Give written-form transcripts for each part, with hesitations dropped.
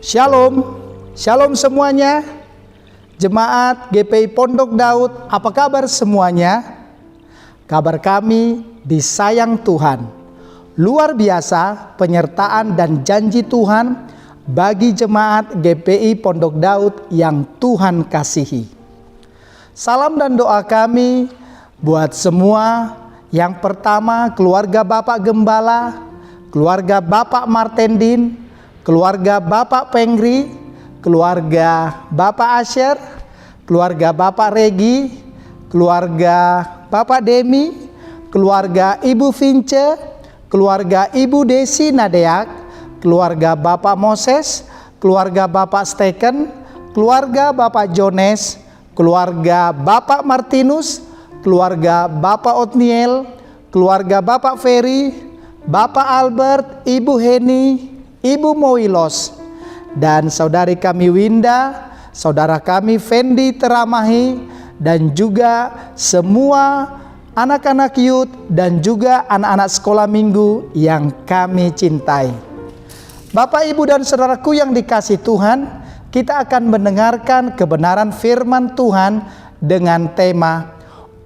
Shalom, shalom semuanya. Jemaat GPI Pondok Daud, apa kabar semuanya? Kabar kami disayang Tuhan. Luar biasa penyertaan dan janji Tuhan bagi jemaat GPI Pondok Daud yang Tuhan kasihi. Salam dan doa kami buat semua. Yang pertama, keluarga Bapak Gembala, keluarga Bapak Martendin, keluarga Bapak Pengri, keluarga Bapak Asher, keluarga Bapak Regi, keluarga Bapak Demi, keluarga Ibu Vince, keluarga Ibu Desi Nadeak, keluarga Bapak Moses, keluarga Bapak Steken, keluarga Bapak Jones, keluarga Bapak Martinus, keluarga Bapak Otniel, keluarga Bapak Ferry, Bapak Albert, Ibu Heni, Ibu Moilos, dan saudari kami Winda, saudara kami Fendi Teramahi, dan juga semua anak-anak youth dan juga anak-anak sekolah minggu yang kami cintai. Bapak, Ibu, dan saudaraku yang dikasihi Tuhan, kita akan mendengarkan kebenaran firman Tuhan dengan tema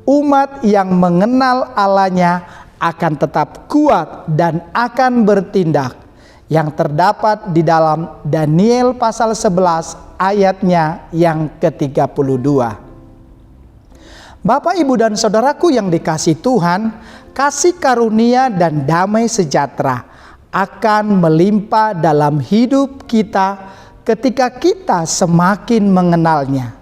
umat yang mengenal Allahnya akan tetap kuat dan akan bertindak, yang terdapat di dalam Daniel pasal 11 ayatnya yang ke-32. Bapak, Ibu, dan saudaraku yang dikasihi Tuhan, kasih karunia dan damai sejahtera akan melimpah dalam hidup kita ketika kita semakin mengenalnya.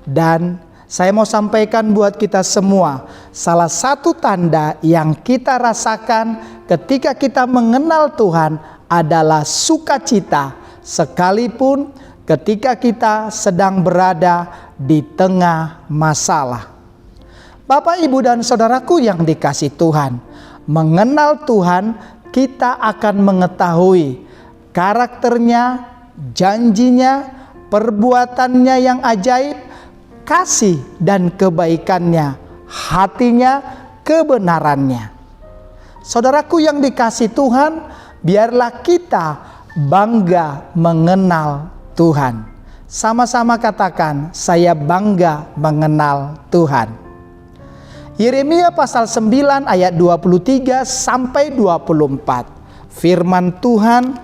Dan saya mau sampaikan buat kita semua, salah satu tanda yang kita rasakan ketika kita mengenal Tuhan adalah sukacita, sekalipun ketika kita sedang berada di tengah masalah. Bapak, Ibu, dan saudaraku yang dikasihi Tuhan, mengenal Tuhan kita akan mengetahui karakternya, janjinya, perbuatannya yang ajaib, kasih dan kebaikannya, hatinya, kebenarannya. Saudaraku yang dikasihi Tuhan, biarlah kita bangga mengenal Tuhan. Sama-sama katakan, saya bangga mengenal Tuhan. Yeremia pasal 9 ayat 23 sampai 24. Firman Tuhan,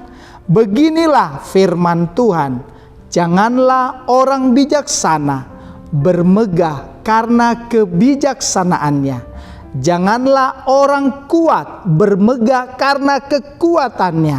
beginilah firman Tuhan, janganlah orang bijaksana bermegah karena kebijaksanaannya. Janganlah orang kuat bermegah karena kekuatannya.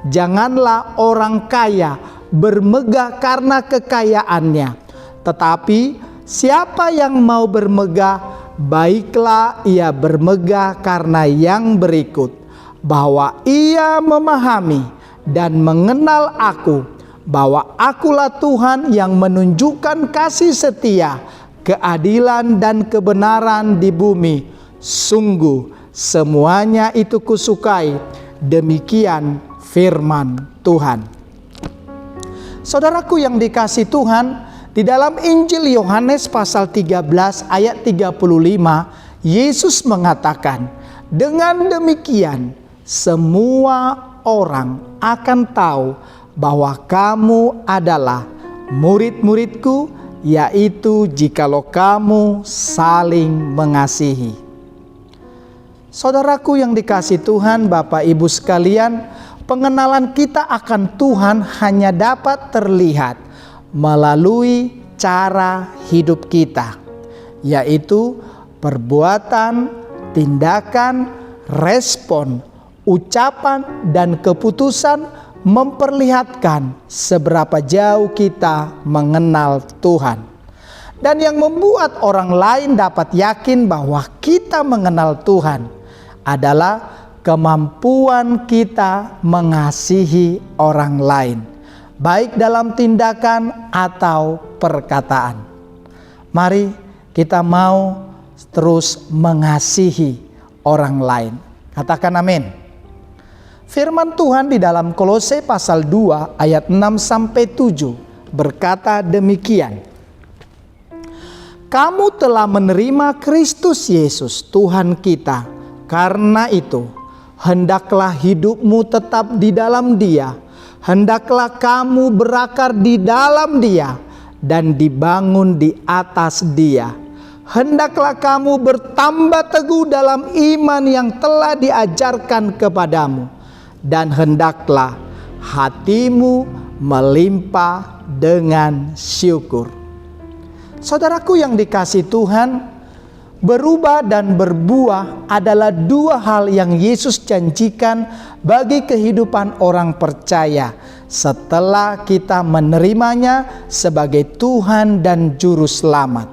Janganlah orang kaya bermegah karena kekayaannya. Tetapi siapa yang mau bermegah, baiklah ia bermegah karena yang berikut, bahwa ia memahami dan mengenal aku, bahwa akulah Tuhan yang menunjukkan kasih setia, keadilan dan kebenaran di bumi. Sungguh semuanya itu kusukai. Demikian firman Tuhan. Saudaraku yang dikasihi Tuhan, di dalam Injil Yohanes pasal 13 ayat 35, Yesus mengatakan, dengan demikian semua orang akan tahu bahwa kamu adalah murid-muridku, yaitu jikalau kamu saling mengasihi. Saudaraku yang dikasihi Tuhan, Bapak Ibu sekalian, pengenalan kita akan Tuhan hanya dapat terlihat melalui cara hidup kita, yaitu perbuatan, tindakan, respon, ucapan, dan keputusan memperlihatkan seberapa jauh kita mengenal Tuhan. Dan yang membuat orang lain dapat yakin bahwa kita mengenal Tuhan adalah kemampuan kita mengasihi orang lain, baik dalam tindakan atau perkataan. Mari kita mau terus mengasihi orang lain. Katakan amin. Firman Tuhan di dalam Kolose pasal 2 ayat 6 sampai 7 berkata demikian. Kamu telah menerima Kristus Yesus Tuhan kita. Karena itu, hendaklah hidupmu tetap di dalam Dia, Hendaklah kamu berakar di dalam Dia dan dibangun di atas Dia. Hendaklah kamu bertambah teguh dalam iman yang telah diajarkan kepadamu, dan hendaklah hatimu melimpah dengan syukur. Saudaraku yang dikasihi Tuhan, berubah dan berbuah adalah dua hal yang Yesus janjikan bagi kehidupan orang percaya setelah kita menerimanya sebagai Tuhan dan Juru Selamat.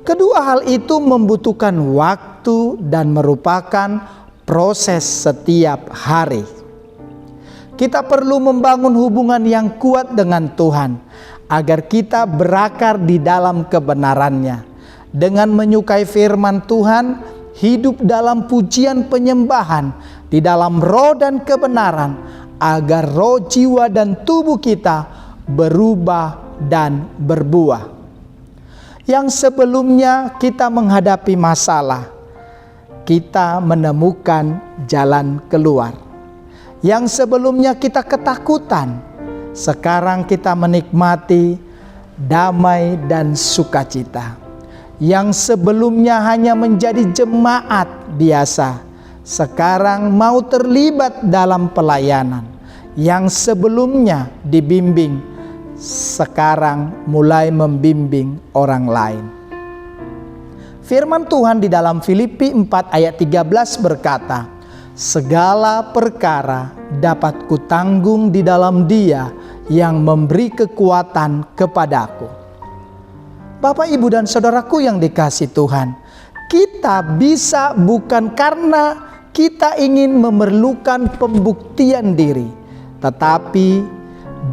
Kedua hal itu membutuhkan waktu dan merupakan proses setiap hari. Kita perlu membangun hubungan yang kuat dengan Tuhan agar kita berakar di dalam kebenaran-Nya. Dengan menyukai firman Tuhan, hidup dalam pujian penyembahan di dalam roh dan kebenaran, agar roh, jiwa, dan tubuh kita berubah dan berbuah. Yang sebelumnya kita menghadapi masalah, kita menemukan jalan keluar. Yang sebelumnya kita ketakutan, sekarang kita menikmati damai dan sukacita. Yang sebelumnya hanya menjadi jemaat biasa, sekarang mau terlibat dalam pelayanan. Yang sebelumnya dibimbing, sekarang mulai membimbing orang lain. Firman Tuhan di dalam Filipi 4 ayat 13 berkata, segala perkara dapat kutanggung di dalam Dia yang memberi kekuatan kepadaku. Bapak, Ibu, dan saudaraku yang dikasihi Tuhan, kita bisa bukan karena kita ingin memerlukan pembuktian diri, tetapi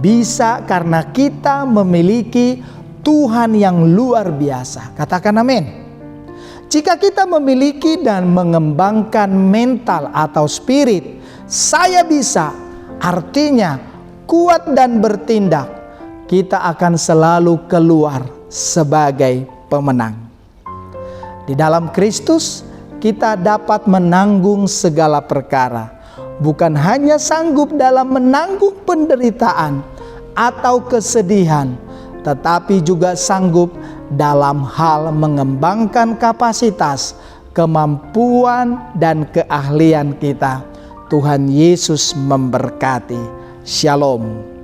bisa karena kita memiliki Tuhan yang luar biasa. Katakan amin. Jika kita memiliki dan mengembangkan mental atau spirit, saya bisa, artinya kuat dan bertindak, kita akan selalu keluar sebagai pemenang. Di dalam Kristus, kita dapat menanggung segala perkara. Bukan hanya sanggup dalam menanggung penderitaan atau kesedihan, tetapi juga sanggup dalam hal mengembangkan kapasitas, kemampuan, dan keahlian kita. Tuhan Yesus memberkati. Shalom.